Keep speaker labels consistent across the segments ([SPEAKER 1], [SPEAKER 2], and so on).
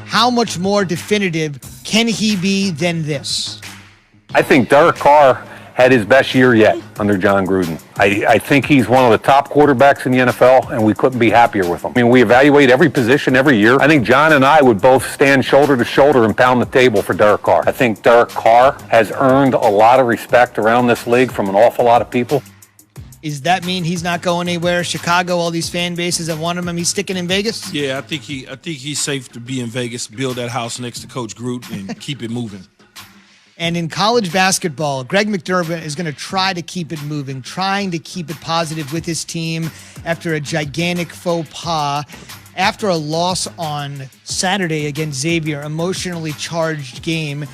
[SPEAKER 1] How much more definitive can he be than this?
[SPEAKER 2] I think Derek Carr had his best year yet under John Gruden. I think he's one of the top quarterbacks in the NFL, and we couldn't be happier with him. I mean, we evaluate every position every year. I think John and I would both stand shoulder to shoulder and pound the table for Derek Carr. I think Derek Carr has earned a lot of respect around this league from an awful lot of people.
[SPEAKER 1] Does that mean he's not going anywhere? Chicago, all these fan bases that want him, he's sticking in Vegas?
[SPEAKER 3] Yeah, I think he's safe to be in Vegas, build that house next to Coach Gruden, and keep it moving.
[SPEAKER 1] And in college basketball, Greg McDermott is going to try to keep it moving, trying to keep it positive with his team after a gigantic faux pas. After a loss on Saturday against Xavier, emotionally charged game,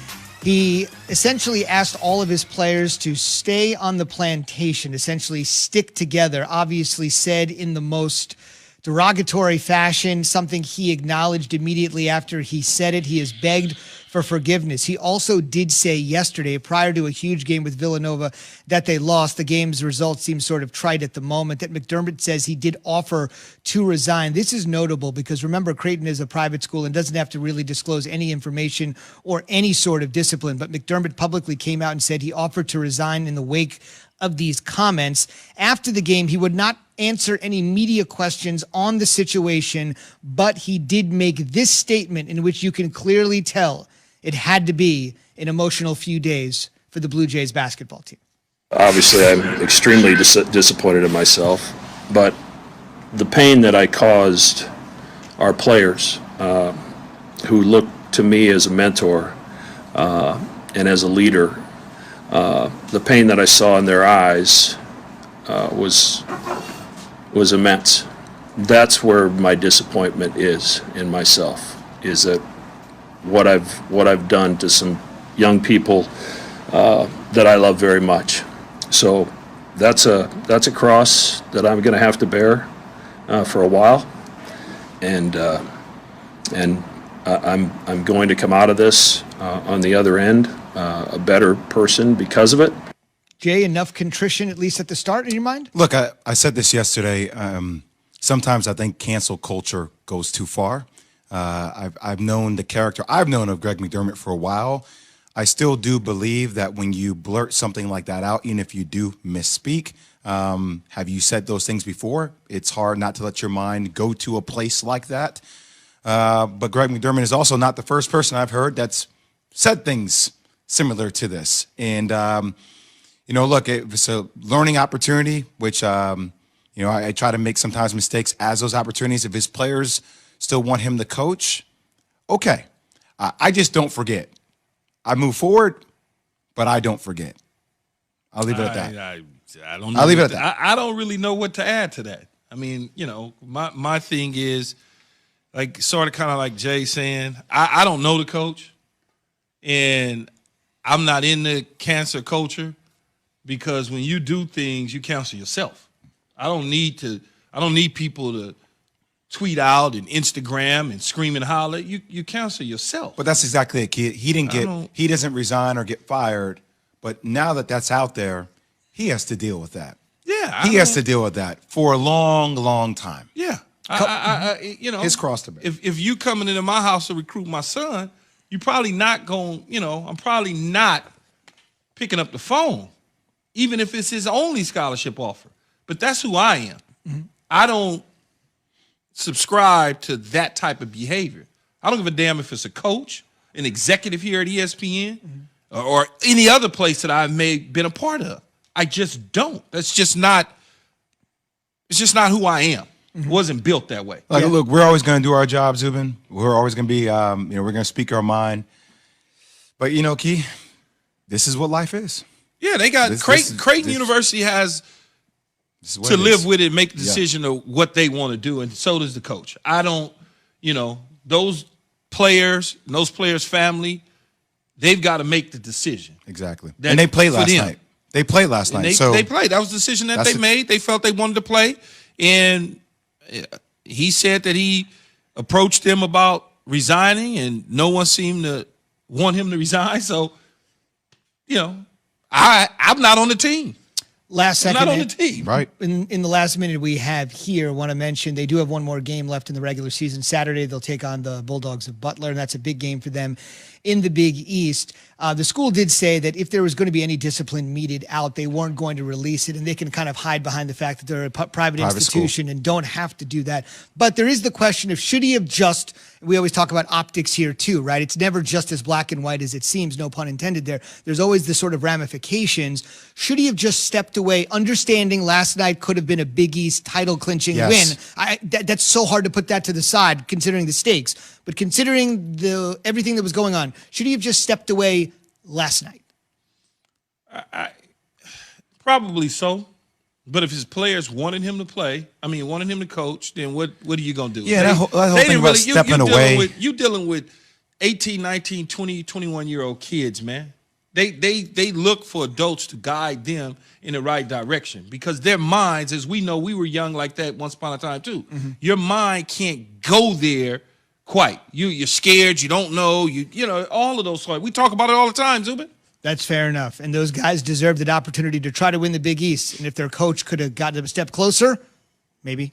[SPEAKER 1] he essentially asked all of his players to stay on the plantation, essentially stick together, obviously said in the most derogatory fashion, something he acknowledged immediately after he said it. He has begged for forgiveness. He also did say yesterday, prior to a huge game with Villanova that they lost, the game's results seem sort of trite at the moment, that McDermott says he did offer to resign. This is notable because remember, Creighton is a private school and doesn't have to really disclose any information or any sort of discipline, but McDermott publicly came out and said he offered to resign in the wake of these comments. After the game, he would not answer any media questions on the situation, but he did make this statement in which you can clearly tell it had to be an emotional few days for the Blue Jays basketball team.
[SPEAKER 4] Obviously, I'm extremely disappointed in myself, but the pain that I caused our players who look to me as a mentor and as a leader, the pain that I saw in their eyes was immense. That's where my disappointment is in myself, is that what I've done to some young people that I love very much. So that's a cross that I'm going to have to bear for a while, and I'm going to come out of this on the other end a better person because of it.
[SPEAKER 1] Jay, enough contrition, at least at the start, in your mind?
[SPEAKER 5] Look, I said this yesterday. Sometimes I think cancel culture goes too far. I've known the character I've known of Greg McDermott for a while. I still do believe that when you blurt something like that out, even if you do misspeak, have you said those things before? It's hard not to let your mind go to a place like that. But Greg McDermott is also not the first person I've heard that's said things similar to this. And, look, it's a learning opportunity, which, I try to make sometimes mistakes as those opportunities. If his players still want him to coach, okay. I just don't forget. I move forward, but I don't forget. I'll leave it at that.
[SPEAKER 3] I don't know.
[SPEAKER 5] I'll leave it at that.
[SPEAKER 3] I don't really know what to add to that. I mean, my thing is, like, sort of kind of like Jay saying, I don't know the coach, and I'm not in the cancer culture, because when you do things, you cancel yourself. I don't need people to tweet out and Instagram and scream and holler. You cancel yourself.
[SPEAKER 5] But that's exactly it, kid. He doesn't resign or get fired, but now that that's out there, he has to deal with that.
[SPEAKER 3] Yeah.
[SPEAKER 5] He has to deal with that for a long, long time.
[SPEAKER 3] Yeah.
[SPEAKER 5] His cross to bear.
[SPEAKER 3] If you coming into my house to recruit my son, you probably not going, I'm probably not picking up the phone, even if it's his only scholarship offer. But that's who I am. Mm-hmm. I don't subscribe to that type of behavior. I don't give a damn if it's a coach, an executive here at ESPN, or any other place that I've been a part of. I just don't. It's just not who I am. Mm-hmm. It wasn't built that way.
[SPEAKER 5] Look, we're always going to do our job, Zubin. We're always going to be, we're going to speak our mind. But, Key, this is what life is.
[SPEAKER 3] Yeah, they got Creighton University has to live with it, make the decision of what they want to do, and so does the coach. I don't, those players, and those players' family, they've got to make the decision.
[SPEAKER 5] Exactly. And they played last night. They played last night.
[SPEAKER 3] They played. That was the decision that they made. They felt they wanted to play. And he said that he approached them about resigning, and no one seemed to want him to resign. So, I'm not on the team.
[SPEAKER 1] Last
[SPEAKER 3] I'm
[SPEAKER 1] second,
[SPEAKER 3] not on the team.
[SPEAKER 5] Right.
[SPEAKER 1] in the last minute we have here, want to mention they do have one more game left in the regular season. Saturday, they'll take on the Bulldogs of Butler, and that's a big game for them in the Big East. The school did say that if there was going to be any discipline meted out, they weren't going to release it, and they can kind of hide behind the fact that they're a private institution and don't have to do that. But there is the question of should he have just, we always talk about optics here too, right? It's never just as black and white as it seems, no pun intended there. There's always the sort of ramifications. Should he have just stepped away, understanding last night could have been a Big East title clinching win? That's so hard to put that to the side considering the stakes. But considering everything that was going on, should he have just stepped away last night?
[SPEAKER 3] Probably so. But if his players wanted him to play, wanted him to coach, then what are you going to do?
[SPEAKER 5] Yeah, that whole thing about stepping away.
[SPEAKER 3] You're dealing with 18, 19, 20, 21-year-old kids, man. They look for adults to guide them in the right direction because their minds, as we know, we were young like that once upon a time too. Mm-hmm. Your mind can't go there quite. You're scared. You don't know. You know all of those things. We talk about it all the time, Zubin.
[SPEAKER 1] That's fair enough. And those guys deserve the opportunity to try to win the Big East. And if their coach could have gotten a step closer, maybe